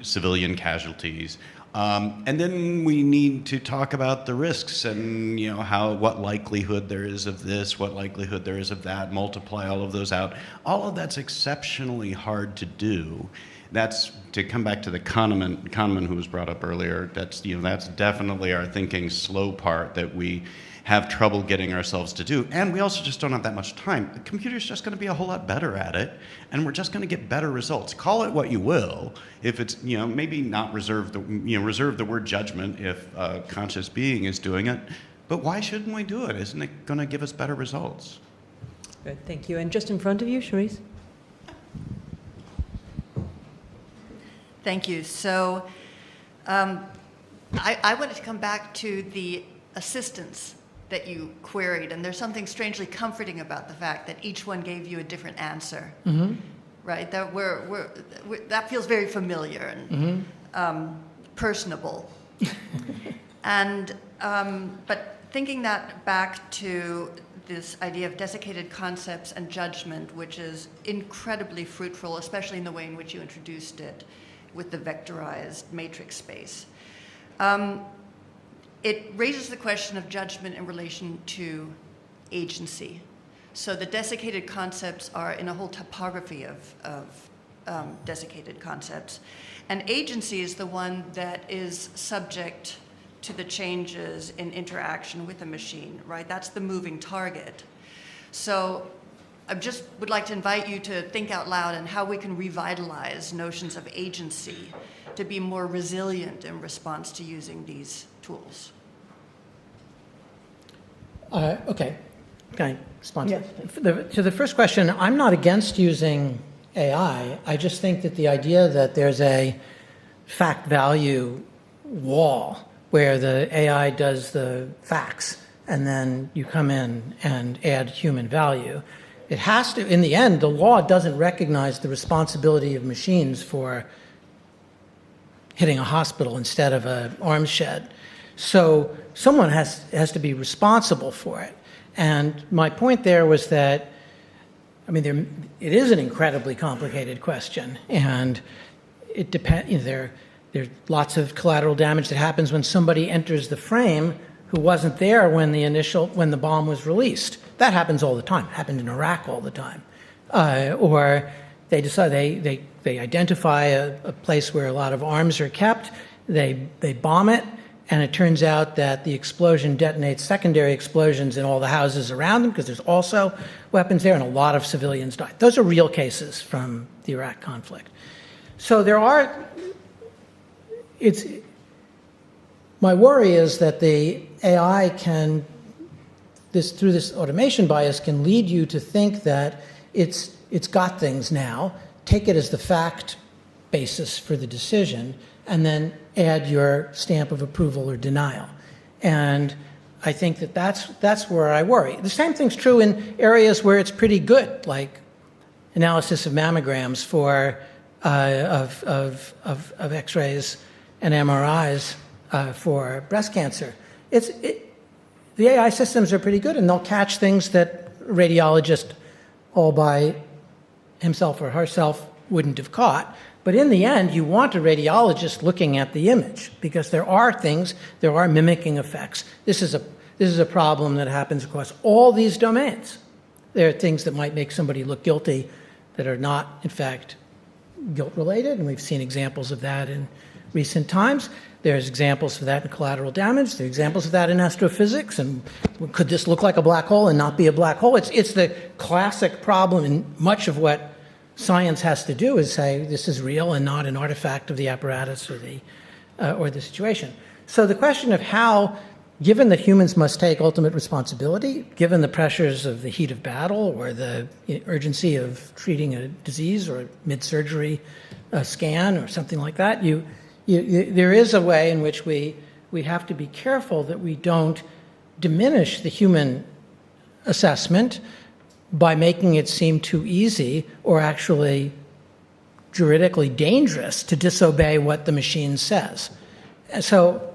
civilian casualties. And then we need to talk about the risks and what likelihood there is of this, what likelihood there is of that, multiply all of those out. All of that's exceptionally hard to do. That's, to come back to the Kahneman who was brought up earlier, that's definitely our thinking slow part that we have trouble getting ourselves to do. And we also just don't have that much time. The computer's just going to be a whole lot better at it, and we're just going to get better results. Call it what you will. If it's, maybe not reserve the word judgment if a conscious being is doing it, but why shouldn't we do it? Isn't it going to give us better results? Good, thank you. And just in front of you, Charisse. Thank you. So I wanted to come back to the assistants that you queried, and there's something strangely comforting about the fact that each one gave you a different answer, right? That that feels very familiar and personable. And but thinking that back to this idea of desiccated concepts and judgment, which is incredibly fruitful, especially in the way in which you introduced it with the vectorized matrix space. it raises the question of judgment in relation to agency. So the desiccated concepts are in a whole topography of desiccated concepts. And agency is the one that is subject to the changes in interaction with a machine, right? That's the moving target. So I just would like to invite you to think out loud on how we can revitalize notions of agency to be more resilient in response to using these tools. Okay. Can I respond to the first question? I'm not against using AI. I just think that the idea that there's a fact value wall where the AI does the facts and then you come in and add human value. It has to, in the end, the law doesn't recognize the responsibility of machines for hitting a hospital instead of an arms shed. So someone has to be responsible for it. And my point there was that, I mean, it is an incredibly complicated question, and it depends. You know, there's lots of collateral damage that happens when somebody enters the frame who wasn't there when the bomb was released. That happens all the time. It happened in Iraq all the time. Or they decide they identify a place where a lot of arms are kept. They bomb it, and it turns out that the explosion detonates secondary explosions in all the houses around them because there's also weapons there, and a lot of civilians died. Those are real cases from the Iraq conflict. So my worry is that the AI through this automation bias, can lead you to think that it's got things now, take it as the fact basis for the decision, and then add your stamp of approval or denial. And I think that that's where I worry. The same thing's true in areas where it's pretty good, like analysis of mammograms of X-rays and MRIs for breast cancer. The AI systems are pretty good, and they'll catch things that a radiologist all by himself or herself wouldn't have caught. But in the end, you want a radiologist looking at the image, because there are mimicking effects. This is a problem that happens across all these domains. There are things that might make somebody look guilty that are not, in fact, guilt-related, and we've seen examples of that in recent times. There's examples of that in collateral damage. There are examples of that in astrophysics. And could this look like a black hole and not be a black hole? It's the classic problem, and much of what science has to do is say this is real and not an artifact of the apparatus or the situation. So the question of how, given that humans must take ultimate responsibility, given the pressures of the heat of battle or the urgency of treating a disease or a mid-surgery scan or something like that, there is a way in which we have to be careful that we don't diminish the human assessment by making it seem too easy or actually juridically dangerous to disobey what the machine says. So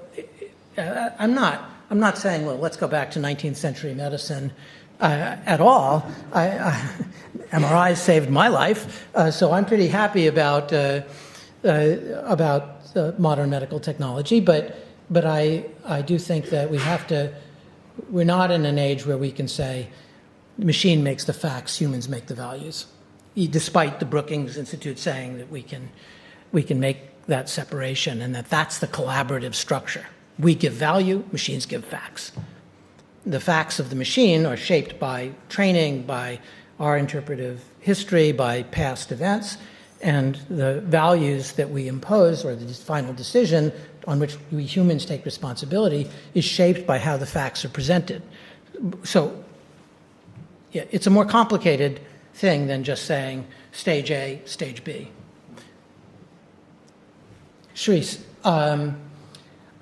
I'm not saying, well, let's go back to 19th century medicine at all. MRIs saved my life, so I'm pretty happy about modern medical technology, but I do think that we're not in an age where we can say the machine makes the facts, humans make the values, despite the Brookings Institute saying that we can make that separation and that's the collaborative structure. We give value, machines give facts. The facts of the machine are shaped by training, by our interpretive history, by past events, and the values that we impose, or the final decision on which we humans take responsibility, is shaped by how the facts are presented. So, yeah, it's a more complicated thing than just saying stage A, stage B. Shrees,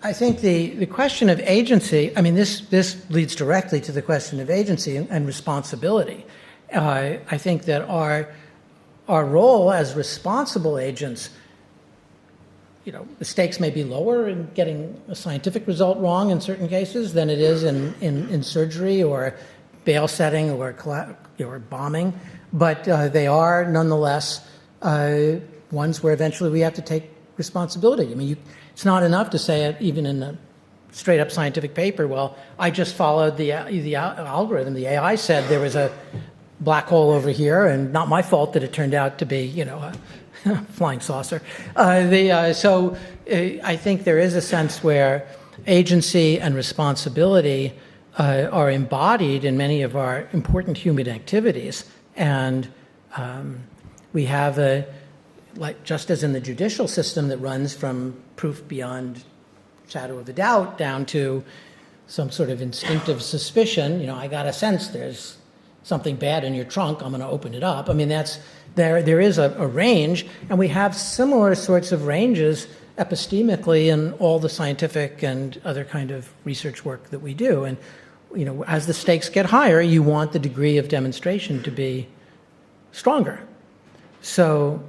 I think the question of agency, I mean, this leads directly to the question of agency and responsibility. I think that our role as responsible agents, the stakes may be lower in getting a scientific result wrong in certain cases than it is in surgery or bail setting or bombing, but they are nonetheless ones where eventually we have to take responsibility. I mean, it's not enough to say it even in straight up scientific paper. Well, I just followed the algorithm. The AI said there was a black hole over here, and not my fault that it turned out to be, a flying saucer. So I think there is a sense where agency and responsibility are embodied in many of our important human activities, and we have just as in the judicial system that runs from proof beyond shadow of a doubt down to some sort of instinctive suspicion. I got a sense there's something bad in your trunk, I'm going to open it up. I mean, there is a range, and we have similar sorts of ranges epistemically in all the scientific and other kind of research work that we do. And as the stakes get higher, you want the degree of demonstration to be stronger. So,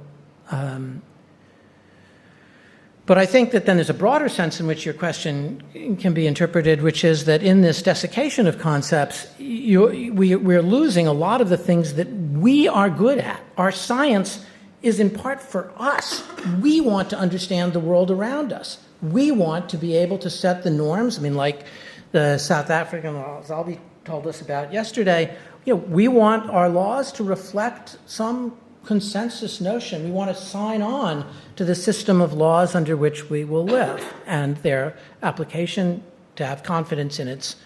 but I think that then there's a broader sense in which your question can be interpreted, which is that in this desiccation of concepts, we're losing a lot of the things that we are good at. Our science is in part for us. We want to understand the world around us. We want to be able to set the norms. I mean, like the South African law Zalbi told us about yesterday, we want our laws to reflect some consensus notion. We want to sign on to the system of laws under which we will live, and their application to have confidence in its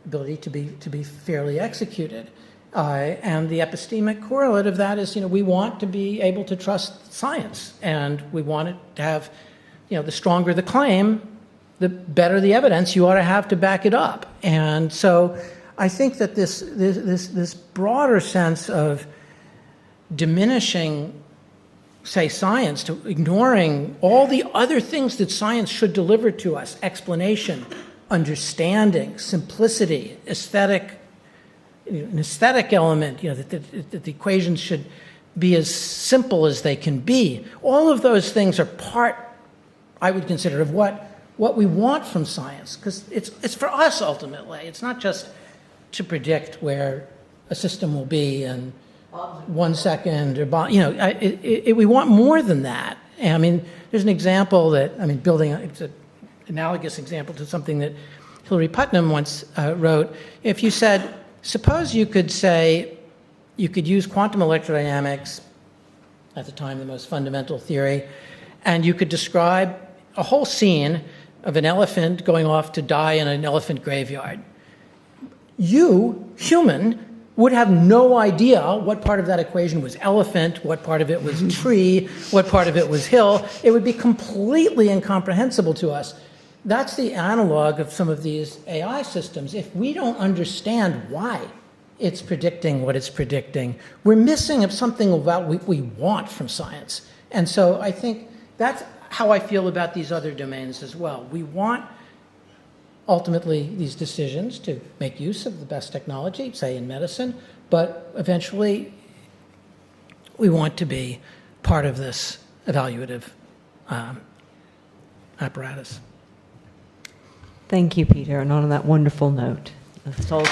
ability to be fairly executed. And the epistemic correlate of that is, we want to be able to trust science, and we want it to have, the stronger the claim, the better the evidence you ought to have to back it up. And so I think that this broader sense of diminishing, say, science, to ignoring all the other things that science should deliver to us, explanation, understanding, simplicity, aesthetic, an aesthetic element, that the equations should be as simple as they can be. All of those things are part, I would consider, of what we want from science, because it's for us ultimately. It's not just to predict where a system will be in 1 second, or we want more than that. And, I mean, there's an example that, it's an analogous example to something that Hilary Putnam once wrote. If you said, suppose you could use quantum electrodynamics, at the time the most fundamental theory, and you could describe a whole scene of an elephant going off to die in an elephant graveyard. You, human, would have no idea what part of that equation was elephant, what part of it was tree, what part of it was hill. It would be completely incomprehensible to us. That's the analog of some of these AI systems. If we don't understand why it's predicting what it's predicting, we're missing something about what we want from science. And so I think that's how I feel about these other domains as well. We want ultimately these decisions to make use of the best technology, say in medicine, but eventually we want to be part of this evaluative apparatus. Thank you, Peter. And on that wonderful note, let's all